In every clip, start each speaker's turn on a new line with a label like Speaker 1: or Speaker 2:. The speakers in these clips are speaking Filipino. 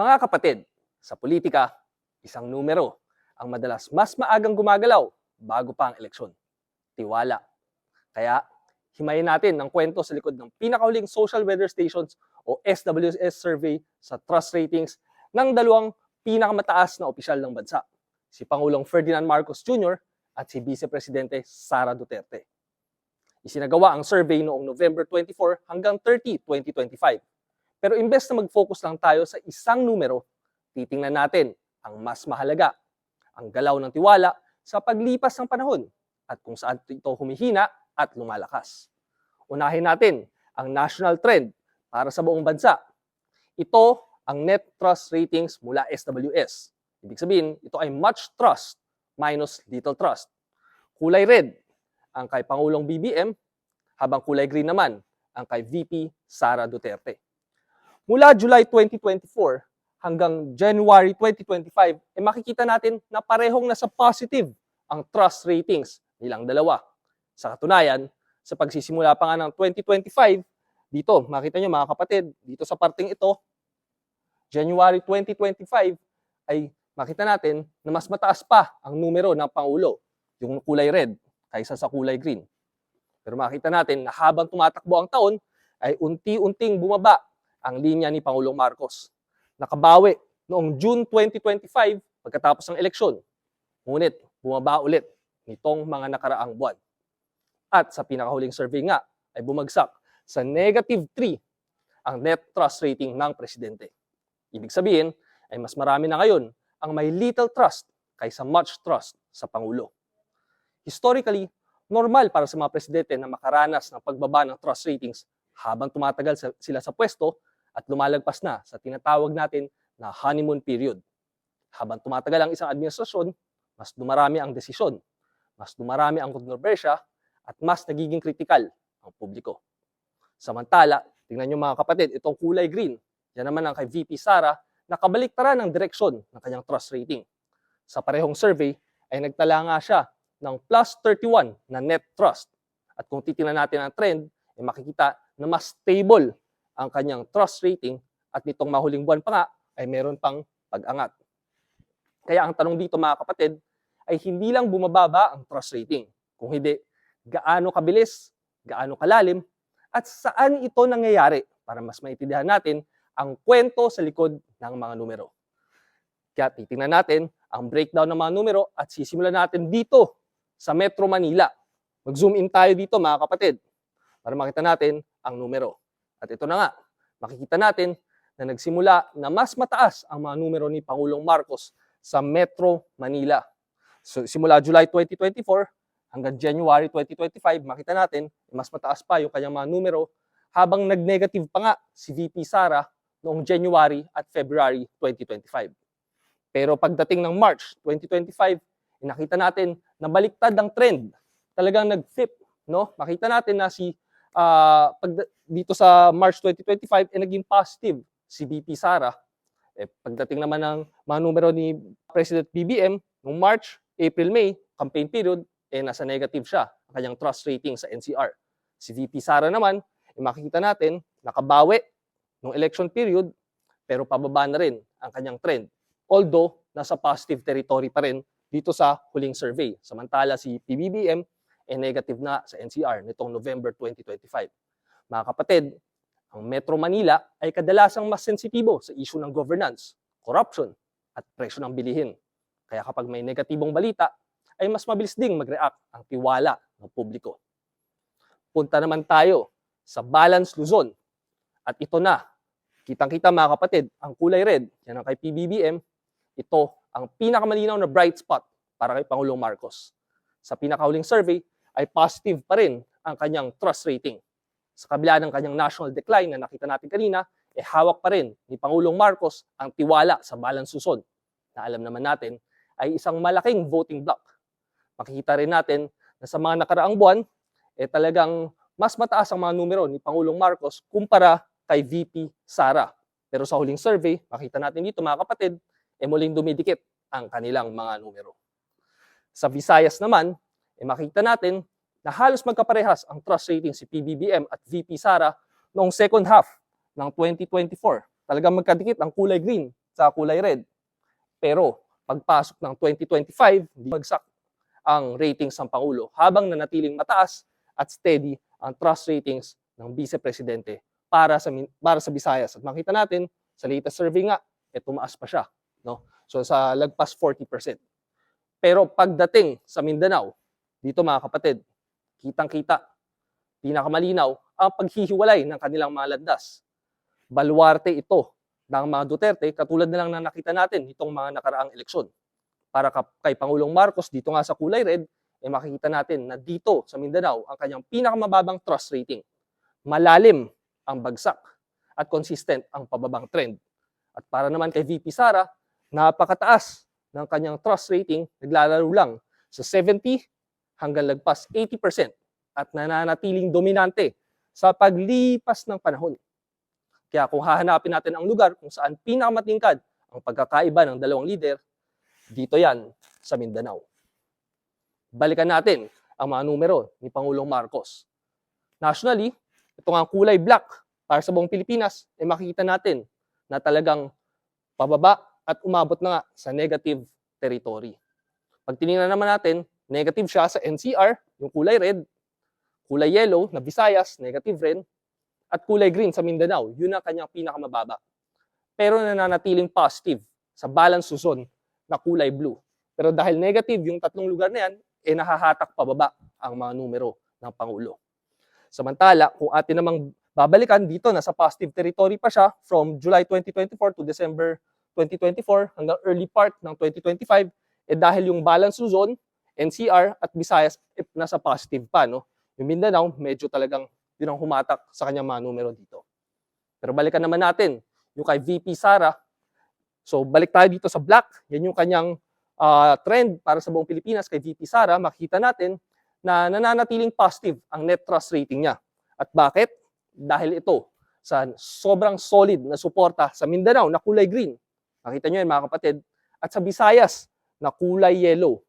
Speaker 1: Mga kapatid, sa politika, isang numero ang madalas mas maagang gumagalaw bago pa ang eleksyon. Tiwala. Kaya, himayin natin ang kwento sa likod ng pinakahuling social weather stations o SWS survey sa trust ratings ng dalawang pinakamataas na opisyal ng bansa, si Pangulong Ferdinand Marcos Jr. at si Vice Presidente Sara Duterte. Isinagawa ang survey noong November 24 hanggang 30, 2025. Pero imbes na mag-focus lang tayo sa isang numero, titingnan natin ang mas mahalaga, ang galaw ng tiwala sa paglipas ng panahon at kung saan ito humihina at lumalakas. Unahin natin ang national trend para sa buong bansa. Ito ang net trust ratings mula SWS. Ibig sabihin, ito ay much trust minus little trust. Kulay red ang kay Pangulong BBM, habang kulay green naman ang kay VP Sara Duterte. Mula July 2024 hanggang January 2025, makikita natin na parehong nasa positive ang trust ratings nilang dalawa. Sa katunayan, sa pagsisimula pa nga ng 2025, dito, makita nyo mga kapatid, dito sa parting ito, January 2025, ay makita natin na mas mataas pa ang numero ng Pangulo, yung kulay red, kaysa sa kulay green. Pero makita natin na habang tumatakbo ang taon, ay unti-unting bumaba ang linya ni Pangulong Marcos. Nakabawi noong June 2025 pagkatapos ng eleksyon. Ngunit bumaba ulit nitong mga nakaraang buwan. At sa pinakahuling survey nga ay bumagsak sa -3 ang net trust rating ng presidente. Ibig sabihin ay mas marami na ngayon ang may little trust kaysa much trust sa Pangulo. Historically, normal para sa mga presidente na makaranas ng pagbaba ng trust ratings habang tumatagal sila sa pwesto at lumalagpas na sa tinatawag natin na honeymoon period. Habang tumatagal ang isang administrasyon, mas dumarami ang desisyon, mas dumarami ang kontrobersya, at mas nagiging kritikal ang publiko. Samantala, tingnan nyo mga kapatid, itong kulay green, yan naman ang kay VP Sara, nakabaliktaran ang direksyon ng kanyang trust rating. Sa parehong survey, ay nagtala nga siya ng +31 na net trust. At kung titingnan natin ang trend, ay makikita na mas stable ang kanyang trust rating at nitong mahuling buwan pa nga ay meron pang pag-angat. Kaya ang tanong dito mga kapatid ay hindi lang bumababa ang trust rating, kung hindi gaano kabilis, gaano kalalim, at saan ito nangyayari para mas maintindihan natin ang kwento sa likod ng mga numero. Kaya titingnan natin ang breakdown ng mga numero at sisimulan natin dito sa Metro Manila. Mag-zoom in tayo dito mga kapatid para makita natin ang numero. At ito na nga, makikita natin na nagsimula na mas mataas ang mga numero ni Pangulong Marcos sa Metro Manila. So, simula July 2024 hanggang January 2025, makita natin mas mataas pa yung kanyang mga numero habang nag-negative pa nga si VP Sara noong January at February 2025. Pero pagdating ng March 2025, nakita natin na baliktad ang trend. Talagang nag-flip, no? Makita natin na dito sa March 2025 naging positive si VP Sara. Pagdating naman ng mga numero ni President BBM noong March, April, May, campaign period, nasa negative siya ang kanyang trust rating sa NCR. Si VP Sara naman, makikita natin nakabawi noong election period pero pababa na rin ang kanyang trend. Although nasa positive territory pa rin dito sa huling survey. Samantala si PBBM negative na sa NCR nitong November 2025. Mga kapatid, ang Metro Manila ay kadalasang mas sensitibo sa issue ng governance, corruption, at presyo ng bilihin. Kaya kapag may negatibong balita, ay mas mabilis ding mag-react ang tiwala ng publiko. Punta naman tayo sa Balance Luzon. At ito na, kitang-kita mga kapatid, ang kulay red, yan ang kay PBBM, ito ang pinakamalinaw na bright spot para kay Pangulong Marcos. Sa pinakahuling survey, ay positive pa rin ang kanyang trust rating. Sa kabila ng kanyang national decline na nakita natin kanina, hawak pa rin ni Pangulong Marcos ang tiwala sa Balance Luzon na alam naman natin ay isang malaking voting block. Makikita rin natin na sa mga nakaraang buwan, talagang mas mataas ang mga numero ni Pangulong Marcos kumpara kay VP Sara. Pero sa huling survey, makita natin dito mga kapatid, muling dumidikit ang kanilang mga numero. Sa Visayas naman, makita natin na halos magkaparehas ang trust rating si PBBM at VP Sara noong second half ng 2024. Talagang magkadikit ang kulay green sa kulay red. Pero pagpasok ng 2025, bagsak ang ratings ng Pangulo habang nanatiling mataas at steady ang trust ratings ng Vice Presidente para sa Visayas. At makita natin sa latest survey nga, tumaas pa siya, no? So sa lagpas 40%. Pero pagdating sa Mindanao, dito mga kapatid, kitang-kita, pinakamalinaw ang paghihiwalay ng kanilang mga landas. Baluarte ito ng mga Duterte, katulad na lang na nakita natin itong mga nakaraang eleksyon. Para kay Pangulong Marcos, dito nga sa kulay red, makikita natin na dito sa Mindanao ang kanyang pinakamababang trust rating. Malalim ang bagsak at consistent ang pababang trend. At para naman kay VP Sara, napakataas ng kanyang trust rating, naglalaro lang sa 70 hanggang lagpas 80% at nananatiling dominante sa paglipas ng panahon. Kaya kung hahanapin natin ang lugar kung saan pinakamatingkad ang pagkakaiba ng dalawang leader, dito yan sa Mindanao. Balikan natin ang mga numero ni Pangulong Marcos. Nationally, ito nga kulay black para sa buong Pilipinas, makikita natin na talagang pababa at umabot na nga sa negative territory. Pag tinignan naman natin, negative siya sa NCR, yung kulay red, kulay yellow na Visayas, negative rin, at kulay green sa Mindanao, yun ang kanyang pinakamababa. Pero nananatiling positive sa balance Luzon na kulay blue. Pero dahil negative yung tatlong lugar na yan, nahahatak pababa ang mga numero ng Pangulo. Samantala, kung atin namang babalikan dito, nasa positive territory pa siya from July 2024 to December 2024 hanggang early part ng 2025, dahil yung balance Luzon, NCR at Visayas nasa positive pa, no? Yung Mindanao, medyo talagang yun ang humatak sa kanyang mga numero dito. Pero balikan naman natin yung kay VP Sara. So balik tayo dito sa black. Yan yung kanyang trend para sa buong Pilipinas kay VP Sara. Makita natin na nananatiling positive ang net trust rating niya. At bakit? Dahil ito sa sobrang solid na suporta sa Mindanao na kulay green. Nakita nyo yan mga kapatid. At sa Visayas na kulay yellow.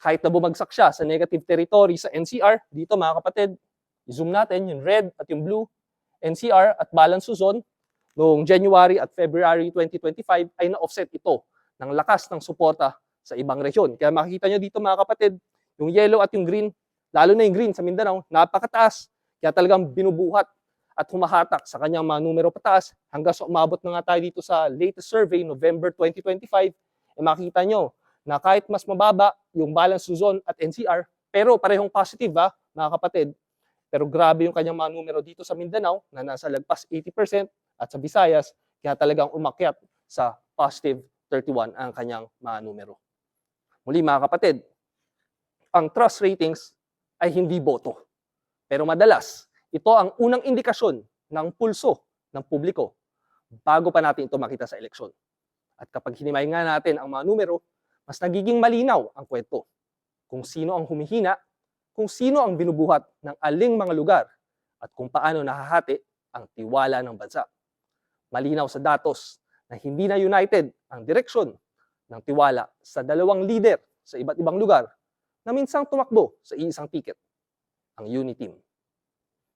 Speaker 1: Kahit na bumagsak siya sa negative territory sa NCR, dito mga kapatid, i-zoom natin yung red at yung blue, NCR at balance Luzon, noong January at February 2025 ay na-offset ito ng lakas ng suporta sa ibang rehiyon. Kaya makikita nyo dito mga kapatid, yung yellow at yung green, lalo na yung green sa Mindanao, napakataas. Kaya talagang binubuhat at humahatak sa kanyang mga numero pataas hanggang sa umabot na nga tayo dito sa latest survey, November 2025, makikita nyo na kahit mas mababa yung balance Luzon at NCR, pero parehong positive mga kapatid. Pero grabe yung kanyang mga numero dito sa Mindanao na nasa lagpas 80% at sa Visayas, kaya talagang umakyat sa positive 31 ang kanyang mga numero. Muli mga kapatid, ang trust ratings ay hindi boto. Pero madalas, ito ang unang indikasyon ng pulso ng publiko bago pa natin ito makita sa eleksyon. At kapag hinimay nga natin ang mga numero, mas nagiging malinaw ang kwento. Kung sino ang humihina, kung sino ang binubuhat ng aling mga lugar, at kung paano nahahati ang tiwala ng bansa. Malinaw sa datos na hindi na united ang direksyon ng tiwala sa dalawang leader sa iba't ibang lugar na minsang tumakbo sa iisang ticket, ang Uniteam.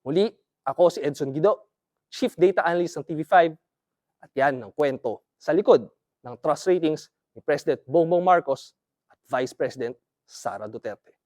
Speaker 1: Muli, ako si Edson Guido, Chief Data Analyst ng TV5, at yan ang kwento sa likod ng trust ratings ni President Bongbong Marcos at Vice President Sara Duterte.